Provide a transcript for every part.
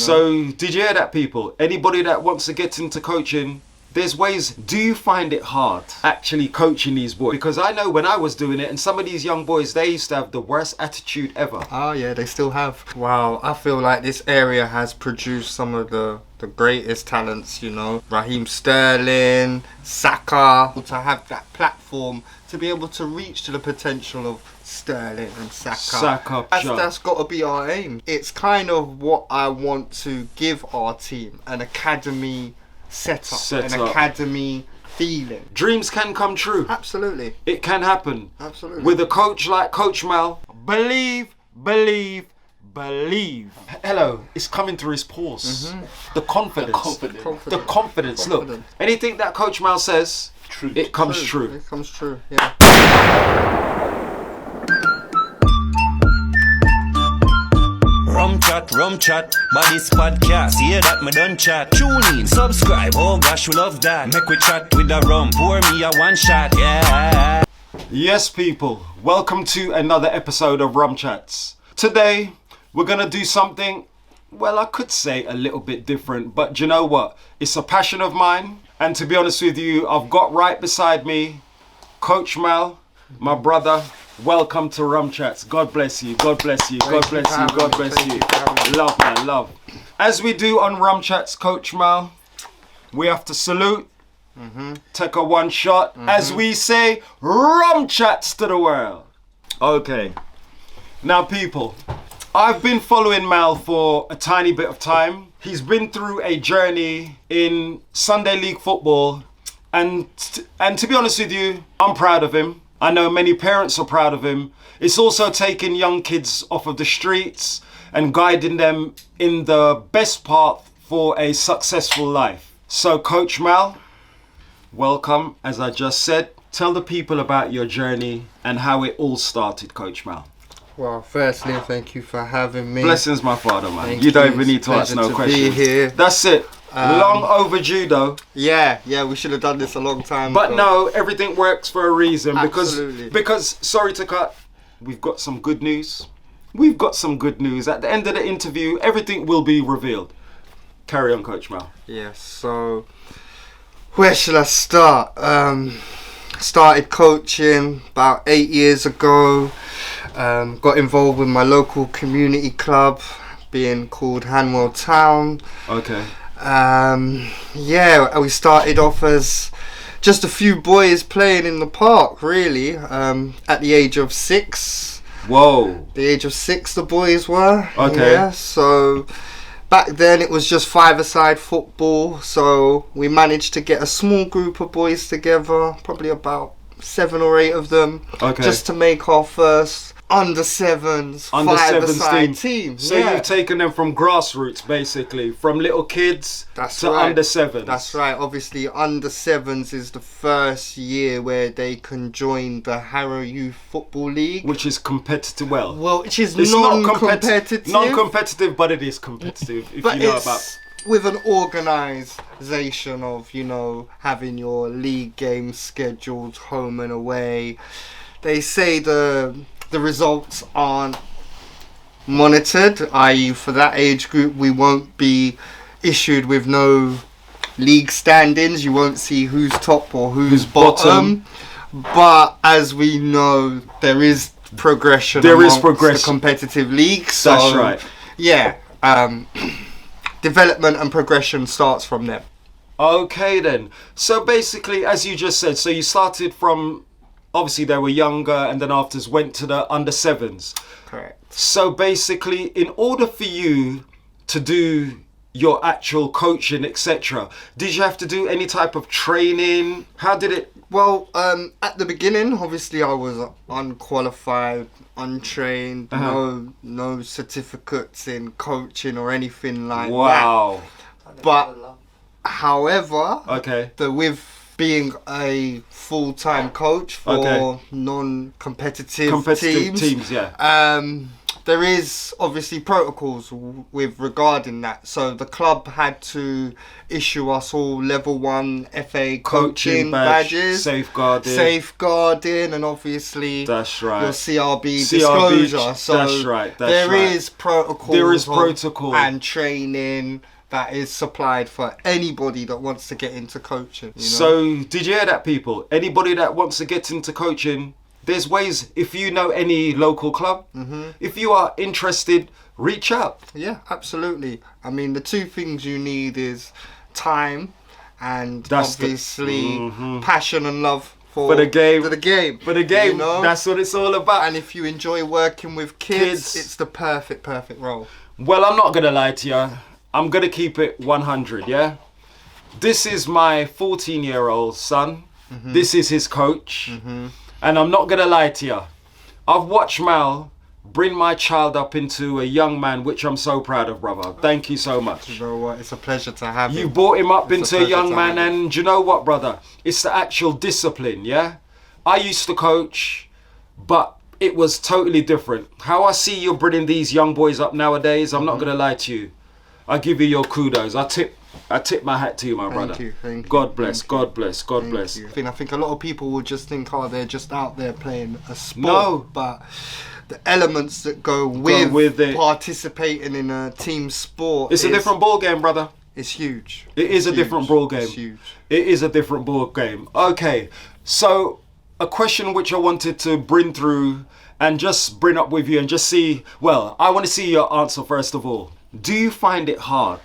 So did you hear that, people? Anybody that wants to get into coaching, there's ways. Do you find it hard actually coaching these boys? Because I know when I was doing it, and some of these young boys, they used to have the worst attitude ever. Oh yeah, they still have. Wow, I feel like this area has produced some of the greatest talents, you know. Raheem Sterling, Saka, to have that platform to be able to reach to the potential of Sterling and Saka. That's got to be our aim. It's kind of what I want to give our team, an academy setup, an academy feeling. Dreams can come true. Absolutely. It can happen. Absolutely. With a coach like Coach Mal, believe. Hello, it's coming through his pores. The confidence. Look, anything that Coach Mal says, it comes true. It comes true, yeah. Rum chat, body's podcast, hear that me done chat. Tune in, subscribe, oh gosh, we love that. Make we chat with the rum, pour me a one shot, yeah. Yes, people, welcome to another episode of Rum Chatz. Today, we're gonna do something, well, I could say a little bit different, but do you know what? It's a passion of mine, and to be honest with you, I've got right beside me Coach Mal, my brother. Welcome to Rum Chatz. God bless you. God bless you. God bless you. God bless you. Love, man, love. As we do on Rum Chatz, Coach Mal, we have to salute, take a one shot, as we say, Rum Chatz to the world. Okay. Now, people, I've been following Mal for a tiny bit of time. He's been through a journey in Sunday League football, and to be honest with you, I'm proud of him. I know many parents are proud of him. It's also taking young kids off of the streets and guiding them in the best path for a successful life. So Coach Mal, welcome. As I just said, tell the people about your journey and how it all started, Coach Mal. Well, firstly, thank you for having me. Blessings, my father, man. You don't even need to ask no questions. Be here. That's it. Long overdue though. Yeah, we should have done this a long time ago. But no, everything works for a reason. Absolutely. Because sorry to cut, we've got some good news. We've got some good news. At the end of the interview, everything will be revealed. Carry on, Coach Mal. Yes, so where should I start? Started coaching about 8 years ago. Got involved with my local community club, being called Hanwell Town. Okay. We started off as just a few boys playing in the park, really, at the age of 6. Whoa. The age of 6 the boys were. Okay. Yeah, so back then it was just 5-a-side football, so we managed to get a small group of boys together, probably about 7 or 8 of them, just to make our first under 7s, 5-a-side team. So you've taken them from grassroots, basically, from little kids to under 7s. That's right. Obviously, under 7s is the first year where they can join the Harrow Youth Football League, which is competitive. Well, which is non-competitive. Non-competitive, but it is competitive. If but you know about. With an organisation of, you know, having your league games scheduled home and away. They say the results aren't monitored, i.e. for that age group we won't be issued with no league standings. You won't see who's top or who's bottom. But as we know, there is progression amongst the competitive leagues. So, that's right. Yeah. Development and progression starts from there. Okay then. So basically, as you just said, so you started from, obviously they were younger, and then afterwards went to the under 7s. Correct. So basically, in order for you to do your actual coaching, etc., did you have to do any type of training? How did it? Well, at the beginning, obviously I was unqualified, untrained, no certificates in coaching or anything like that. Wow. But however, with being a full-time coach for non-competitive teams, yeah. there is obviously protocols with regarding that. So the club had to issue us all level 1 FA coaching badges, safeguarding, and obviously that's right, your CRB disclosure. So that's right. There is protocols. There is protocol and training that is supplied for anybody that wants to get into coaching. You know? So did you hear that, people? Anybody that wants to get into coaching, there's ways. If you know any local club, if you are interested, reach out. Yeah, absolutely. I mean, the two things you need is time and obviously passion and love for the game. You know? That's what it's all about. And if you enjoy working with kids, it's the perfect role. Well, I'm not gonna lie to you. I'm gonna keep it 100. Yeah. This is my 14-year-old son. This is his coach. And I'm not gonna lie to you. I've watched Mal bring my child up into a young man, which I'm so proud of, brother. Thank you so much. You know what? It's a pleasure to have you. You brought him up into a young man, and you know what, brother? It's the actual discipline, yeah? I used to coach, but it was totally different. How I see you bringing these young boys up nowadays, I'm not gonna lie to you. I give you your kudos. I tip my hat to you, my brother. Thank you. God bless, God bless, God bless. I think a lot of people will just think, oh, they're just out there playing a sport. No. But the elements that go with it, participating in a team sport, it's a different ball game, brother. It's huge. It is a different ball game. It's huge. It is a different ball game. Okay, so a question which I wanted to bring through and just bring up with you and just see, well, I want to see your answer first of all. Do you find it hard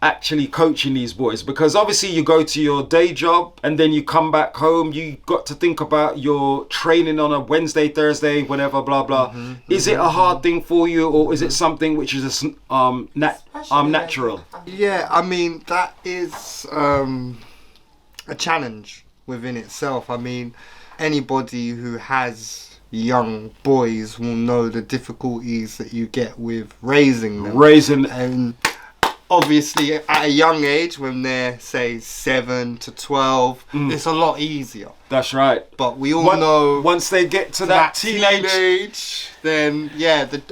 actually coaching these boys? Because obviously you go to your day job and then you come back home, you got to think about your training on a Wednesday, Thursday, whenever, blah blah. Is it a hard thing for you, or is it something which is natural? Yeah, I mean, that is a challenge within itself. I mean, anybody who has young boys will know the difficulties that you get with raising them. And obviously at a young age, when they're say 7 to 12, it's a lot easier. That's right. But we all know once they get to that teenage, then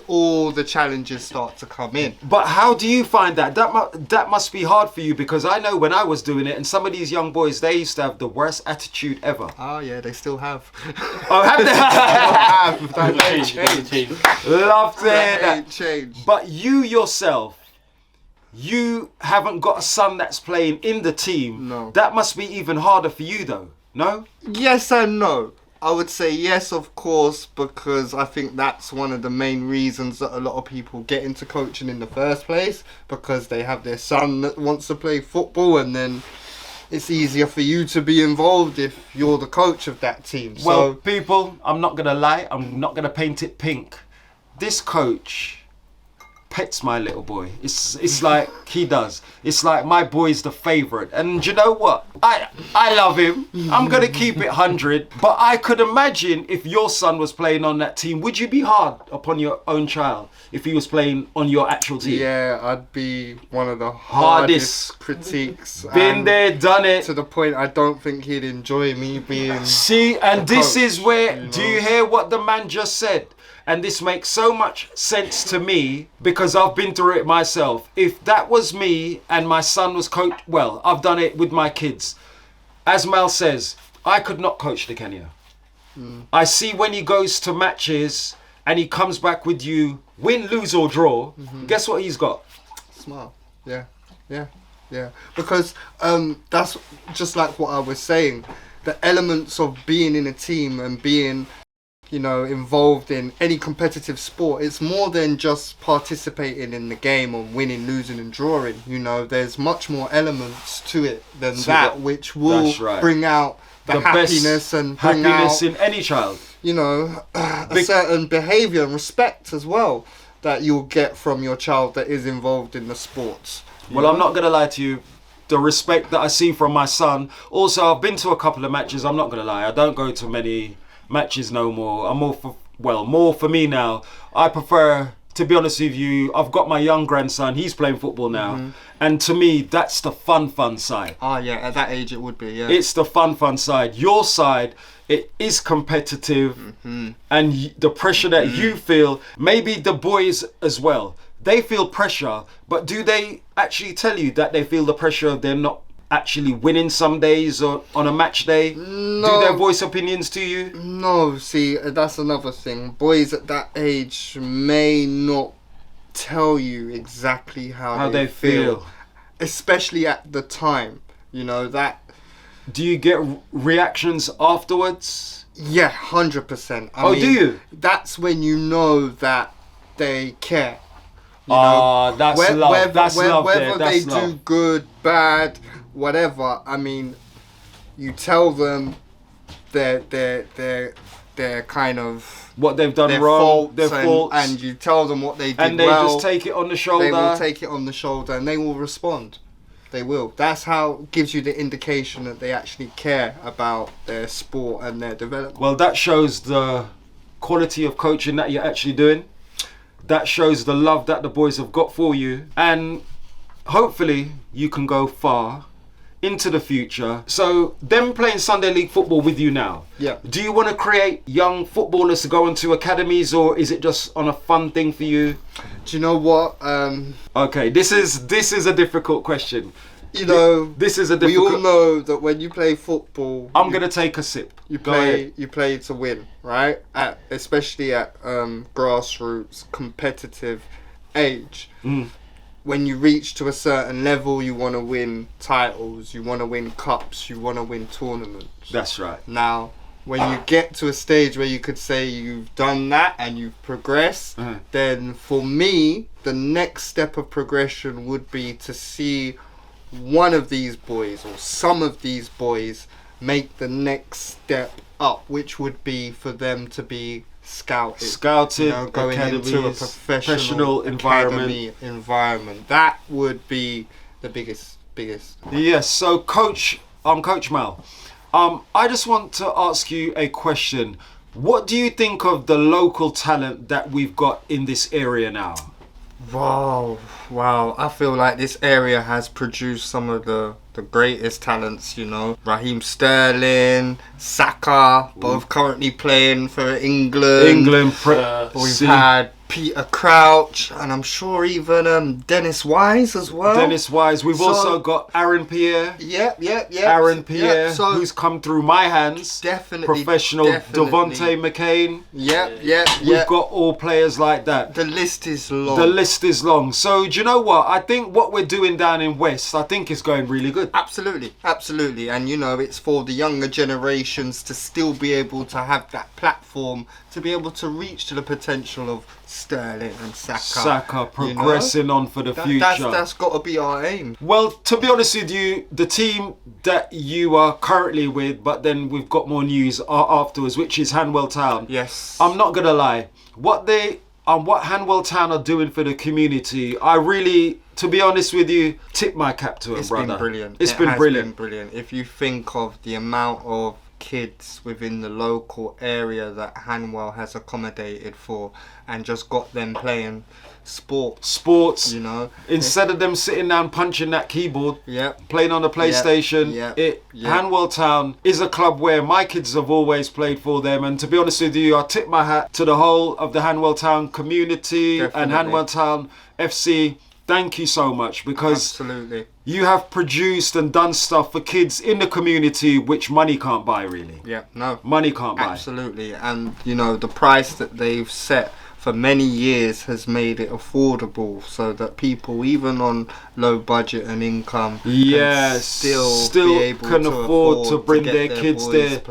all the challenges start to come in. But how do you find that? That must be hard for you, because I know when I was doing it, and some of these young boys, they used to have the worst attitude ever. Oh yeah, they still have. Oh, have they? That ain't changed. Love to hear that. Ain't changed. But you yourself, you haven't got a son that's playing in the team. No. That must be even harder for you though, no? Yes and no. I would say yes, of course, because I think that's one of the main reasons that a lot of people get into coaching in the first place, because they have their son that wants to play football, and then it's easier for you to be involved if you're the coach of that team. Well, people, I'm not going to lie, I'm not going to paint it pink. This coach pets my little boy. It's like he does. It's like my boy's the favourite. And you know what? I love him. I'm going to keep it 100. But I could imagine if your son was playing on that team, would you be hard upon your own child if he was playing on your actual team? Yeah, I'd be one of the hardest critiques. Been there, done it. To the point I don't think he'd enjoy me being... See, and this is where... Do you hear what the man just said? And this makes so much sense to me, because I've been through it myself. If that was me and my son was coached, well, I've done it with my kids. As Mal says, I could not coach the Kenya. I see when he goes to matches and he comes back with you, win, lose or draw, guess what he's got? Smile. Yeah. Because that's just like what I was saying. The elements of being in a team and being... involved in any competitive sport, it's more than just participating in the game or winning, losing and drawing. There's much more elements to it than that, which will bring out the happiness and bring happiness out, in any child. A certain behaviour and respect as well that you'll get from your child that is involved in the sports. Well, I'm not going to lie to you. The respect that I see from my son. Also, I've been to a couple of matches. I'm not going to lie. I don't go to many matches no more. I'm more for me now. I prefer to be honest with you, I've got my young grandson, he's playing football now. And to me, that's the fun side. Oh, yeah, at that age it would be, yeah. It's the fun side. Your side, it is competitive. And the pressure that you feel, maybe the boys as well, they feel pressure, but do they actually tell you that they feel the pressure of they're not actually winning some days or on a match day? No. Do they voice opinions to you? No, see, that's another thing. Boys at that age may not tell you exactly how they feel. Especially at the time, you know, that... Do you get reactions afterwards? Yeah, 100%. I mean, do you? That's when you know that they care. You know, that's love. That's love there. Whether That's they love. do good, bad, whatever, I mean, you tell them their kind of... What they've done their wrong, their faults, faults. and you tell them what they did And they well. just take it on the shoulder. They will take it on the shoulder and they will respond. They will. That's how it gives you the indication that they actually care about their sport and their development. Well, that shows the quality of coaching that you're actually doing. That shows the love that the boys have got for you. And hopefully you can go far into the future. So them playing Sunday League football with you now. Yeah. Do you want to create young footballers to go into academies, or is it just on a fun thing for you? Do you know what? Okay, this is a difficult question. You know, This is a we difficult... all know that when you play football, I'm going to take a sip. you Go ahead. play to win, right? Especially at grassroots competitive age. When you reach to a certain level, you want to win titles, you want to win cups, you want to win tournaments. That's right. Now, when you get to a stage where you could say you've done that and you've progressed, then for me, the next step of progression would be to see one of these boys or some of these boys make the next step up, which would be for them to be scouted, you know, going into a professional environment. That would be the biggest. Yes, so Coach Mal, I just want to ask you a question. What do you think of the local talent that we've got in this area now? Wow. I feel like this area has produced some of the greatest talents, you know. Raheem Sterling, Saka, both currently playing for England. We've had Peter Crouch, and I'm sure even Dennis Wise as well. We've also got Aaron Pierre. Yep. Aaron Pierre, So who's come through my hands. Professional Devontae McCain. Yep. We've got all players like that. The list is long. So do you know what? I think what we're doing down in West, I think is going really good. Absolutely. And you know, it's for the younger generations to still be able to have that platform to be able to reach to the potential of Sterling and Saka progressing on for the future. That's got to be our aim. Well, to be honest with you, the team that you are currently with, but then we've got more news afterwards, which is Hanwell Town. Yes. I'm not gonna lie, what Hanwell Town are doing for the community, I really, to be honest with you, tip my cap to them, brother. It's been brilliant. If you think of the amount of kids within the local area that Hanwell has accommodated for and just got them playing sports, you know, instead of them sitting down punching that keyboard, playing on the PlayStation. Hanwell Town is a club where my kids have always played for them, and to be honest with you, I tip my hat to the whole of the Hanwell Town community and Hanwell Town FC. Thank you so much, because you have produced and done stuff for kids in the community which money can't buy, really. Money can't buy. Absolutely. And you know, the price that they've set for many years has made it affordable, so that people, even on low budget and income, can still be able can to afford to bring get their kids there.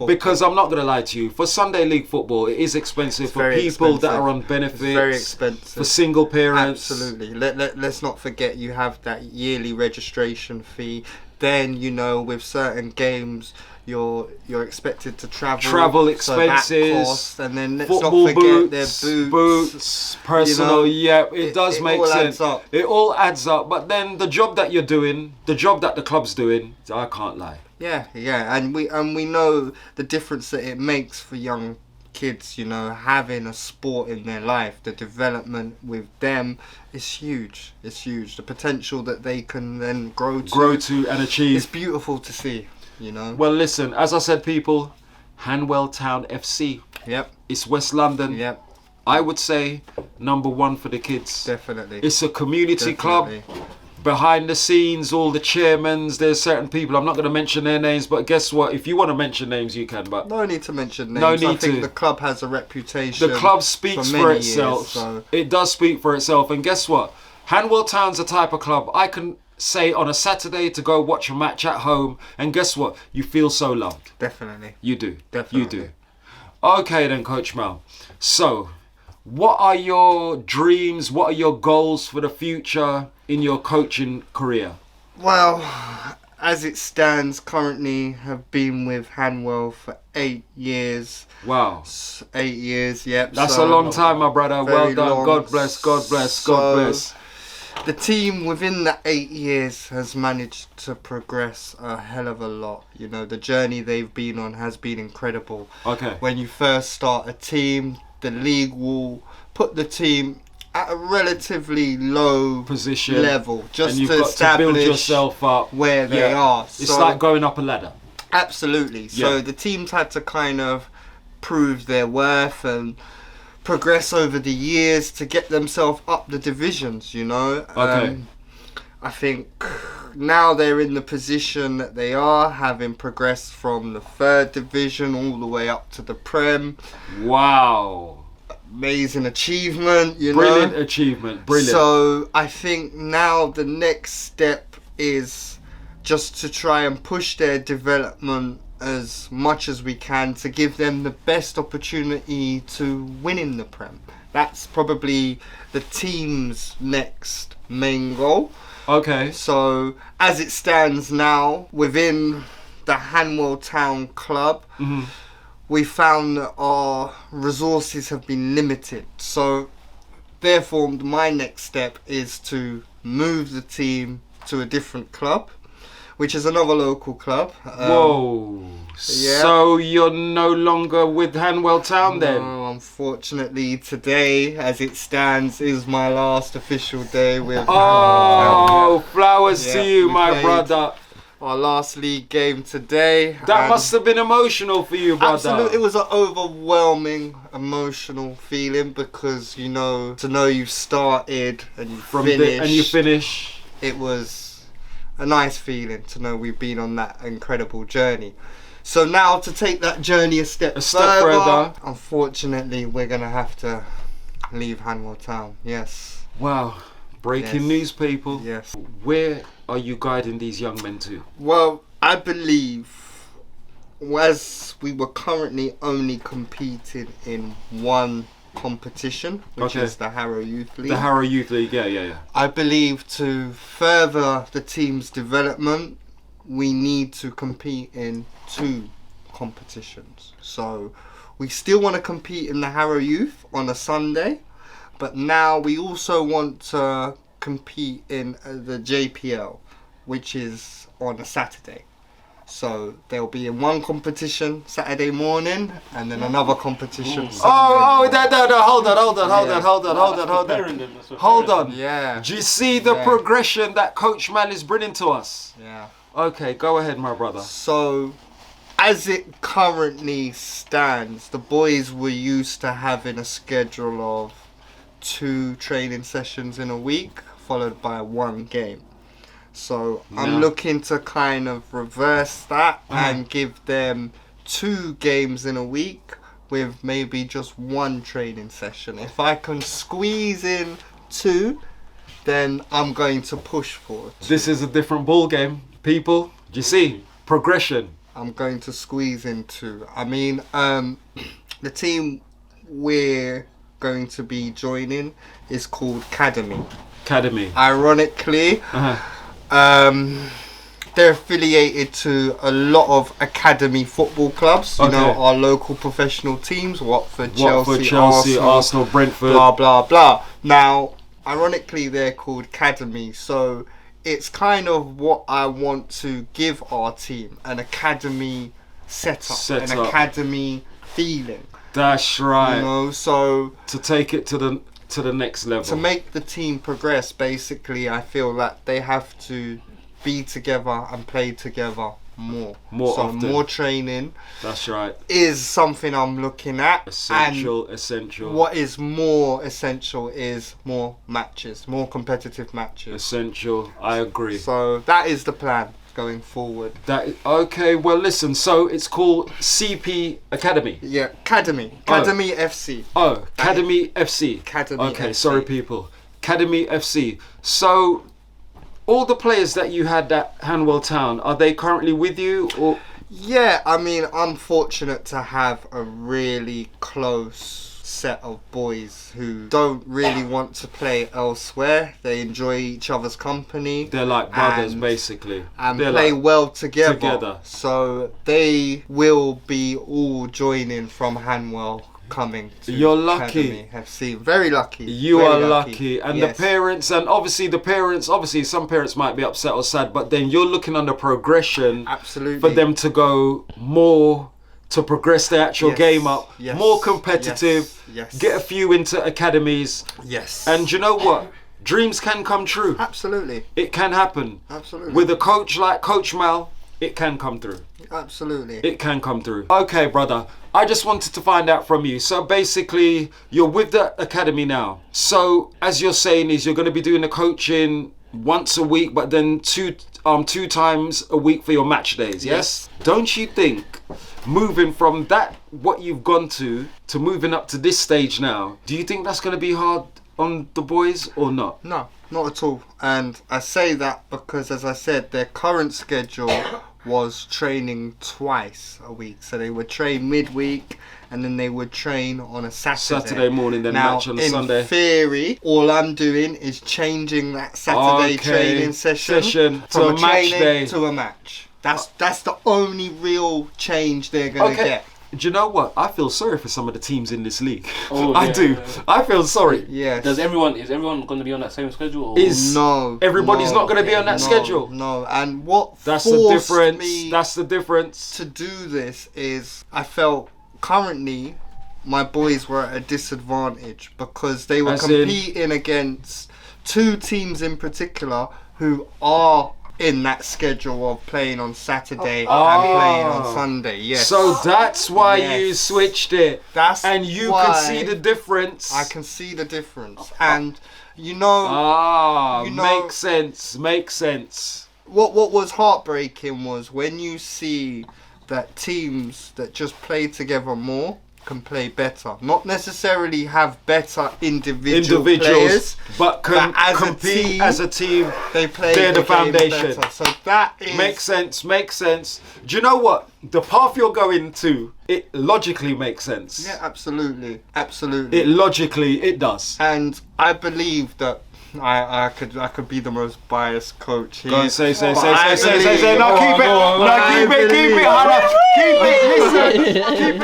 Because I'm not going to lie to you, for Sunday League football, it is expensive for people that are on benefits. It's very expensive. For single parents. Absolutely. Let's not forget, you have that yearly registration fee. Then, you know, with certain games, you're expected to travel expenses, so that cost, and then let's not forget boots, their boots, personal. You know, it does make sense. It all adds up. But then the job that you're doing, the job that the club's doing, I can't lie. Yeah, and we know the difference that it makes for young kids, you know, having a sport in their life, the development with them is huge. It's huge. The potential that they can then grow to and achieve. It's beautiful to see, you know. Well, listen, as I said, people, Hanwell Town FC. Yep. It's West London. Yep. I would say number one for the kids. Definitely. It's a community club. Behind the scenes, all the chairmans, there's certain people, I'm not going to mention their names, but guess what? If you want to mention names, you can. But no need to mention names. No need I think to. the club has a reputation. The club speaks for itself. Years, so. It does speak for itself. And guess what? Hanwell Town's a type of club I can say on a Saturday to go watch a match at home, and guess what? You feel so loved. Definitely. You do. Definitely. You do. Okay then, Coach Mal. So, what are your dreams? What are your goals for the future in your coaching career? Well, as it stands currently, have been with Hanwell for 8 years. Wow. 8 years, yep. That's a long time, my brother. Well done. Long. God bless, God bless, God bless. The team within the 8 years has managed to progress a hell of a lot. You know, the journey they've been on has been incredible. Okay. When you first start a team, the league will put the team at a relatively low position level, just and you've to got establish to build yourself up where they are. It's So, like going up a ladder. absolutely. So the teams had to kind of prove their worth and progress over the years to get themselves up the divisions, you know. Okay. I think now they're in the position that they are, having progressed from the 3rd division all the way up to the Prem. Wow. Amazing achievement, you know. Brilliant achievement. Brilliant. So I think now the next step is just to try and push their development as much as we can to give them the best opportunity to win in the Prem. That's probably the team's next main goal. Okay. So as it stands now within the Hanwell Town Club, we found that our resources have been limited. So therefore my next step is to move the team to a different club, which is another local club. Whoa. Yeah. So you're no longer with Hanwell Town then? No, unfortunately today, as it stands, is my last official day with Oh, flowers to Yeah, you, we my played brother. our last league game today. That and must have been emotional for you, brother. absolutely, it was an overwhelming emotional feeling because, you know, to know you've started and you finished. And you finish. It was a nice feeling to know we've been on that incredible journey. So now to take that journey a step further, unfortunately, we're going to have to leave Hanwell Town. Yes. Wow. Breaking Yes. news, people. Yes. Where are you guiding these young men to? Well, I believe as we were currently only competing in one competition, which is the Harrow Youth League. The Harrow Youth League, yeah. I believe to further the team's development, we need to compete in 2 competitions. So we still want to compete in the Harrow Youth on a Sunday, but now we also want to compete in the JPL, which is on a Saturday. So they'll be in one competition Saturday morning and then another competition Sunday morning. Hold on. Yeah. Do you see the progression that Coach Mal is bringing to us? Yeah. Okay, go ahead, my brother. So, as it currently stands, the boys were used to having a schedule of 2 training sessions in a week, followed by 1 game. So, I'm looking to kind of reverse that and give them 2 games in a week with maybe just 1 training session. If I can squeeze in 2, then I'm going to push for it. This is a different ball game, people. Do you see? Progression. I'm going to squeeze in 2. I mean, the team we're going to be joining is called Cademy. Cademy. Ironically, they're affiliated to a lot of academy football clubs. You know, our local professional teams, Watford, Chelsea, Arsenal, Brentford. blah, blah, blah. Now, ironically, they're called Cademy. So it's kind of what I want to give our team, an academy setup, an academy feeling. That's right. You know, so to take it to the next level. To make the team progress, basically, I feel that they have to be together and play together more. More so often. More training. That's right. Is something I'm looking at. Essential. What is more essential is more matches, more competitive matches. Essential. I agree. So that is the plan going forward. Okay, well listen, so it's called CP Academy. Yeah, Cademy FC. Oh, Cademy FC. Cademy Okay, FC. sorry people. Cademy FC. So all the players that you had at Hanwell Town, are they currently with you or? Yeah, I mean, I'm fortunate to have a really close set of boys who don't really want to play elsewhere. They enjoy each other's company. They're like brothers, basically. And they're play like well together. So they will be all joining from Hanwell coming to You're lucky. Cademy FC. Very lucky. You Very are lucky. And yes. the parents, and obviously some parents might be upset or sad, but then you're looking on the progression. Absolutely. For them to go more, to progress their actual game up, more competitive, get a few into academies. Yes. And you know what? Dreams can come true. Absolutely. It can happen. Absolutely. With a coach like Coach Mal, it can come through. Absolutely. It can come through. Okay, brother. I just wanted to find out from you. So basically, you're with the academy now. So as you're saying is you're going to be doing the coaching once a week, but then two times a week for your match days, yes? Don't you think moving from that, what you've gone to moving up to this stage now, do you think that's going to be hard on the boys or not? No, not at all. And I say that because, as I said, their current schedule was training twice a week. So they would train midweek and then they would train on a Saturday morning, then now, match on a Sunday. In theory, all I'm doing is changing that Saturday training session to from a match day to a match. That's the only real change they're going to get. Do you know what? I feel sorry for some of the teams in this league. Oh, I do. Yeah. I feel sorry. Yes. Is everyone going to be on that same schedule? Or? No. Everybody's not going to be on that schedule. No. And what That's the forced difference. me That's the difference. to do this is I felt currently my boys were at a disadvantage because they were competing against two teams in particular who are in that schedule of playing on Saturday and playing on Sunday. Yes. So that's why you switched it. And you why can see the difference. I can see the difference. And you know, makes sense. Makes sense. What was heartbreaking was when you see that teams that just play together more can play better. Not necessarily have better individuals, players, but can compete as a team. They're the foundation. Better. So that is makes sense. Do you know what? The path you're going to, it logically makes sense. Yeah, absolutely. It does. And I believe that I could be the most biased coach here. Go and say. No, keep it,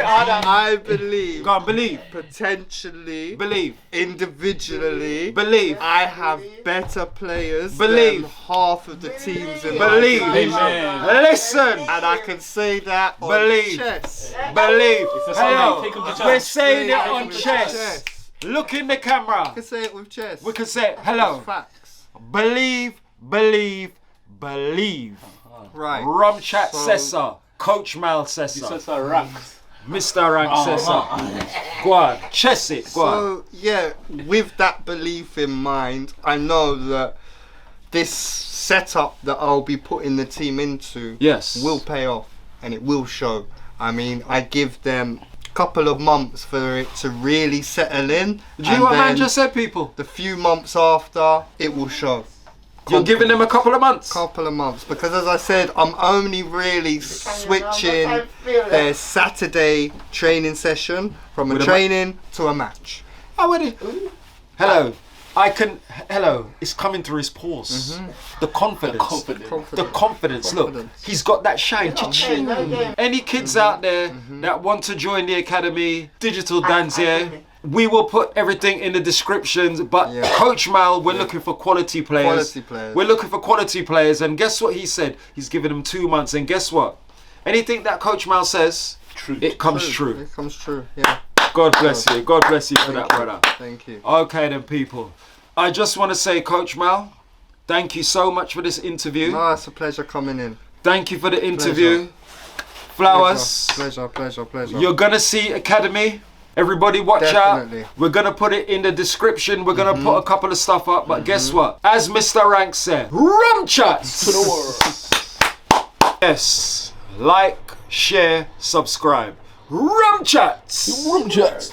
Hannah. I believe. Go on, believe. Potentially. Believe. Individually. Believe. I have better players Believe. than half of the teams in Believe. my division. Amen. Listen. And I can say that on Believe. chess. Believe. Hello. Take 'em to church. We're saying it on With chess. Look in the camera. I can say it with chess. We can say hello. It's facts. Believe. Right. Rum Chatz says so. Coach Mal says so. Mr. Rank says so. Go on, chess it. Go on. So yeah, with that belief in mind, I know that this setup that I'll be putting the team into will pay off and it will show. I mean, I give them couple of months for it to really settle in. Do you know what man just said, people? The few months after, it will show. You're giving them a couple of months? Couple of months. Because as I said, I'm only really switching their Saturday training session from a training to a match. Hello. It's coming through his pores. The confidence. Look, he's got that shine. Cha-ching. Any kids out there that want to join the academy, Digital Danzier, we will put everything in the descriptions. But Coach Mal, we're looking for quality players. We're looking for quality players. And guess what he said? He's given them 2 months. And guess what? Anything that Coach Mal says, it comes true. It comes true, yeah. God bless you. God bless you for that, brother. Thank you. Okay then, people. I just want to say, Coach Mal, thank you so much for this interview. No, it's a pleasure coming in. Thank you for the interview. Flowers. Pleasure. You're gonna see Academy. Everybody watch Definitely. out. We're gonna put it in the description. We're gonna put a couple of stuff up. But guess what? As Mr. Rank said, Rum Chatz To the world. Yes. Like, share, subscribe. Rum Chatz. Rum Chatz.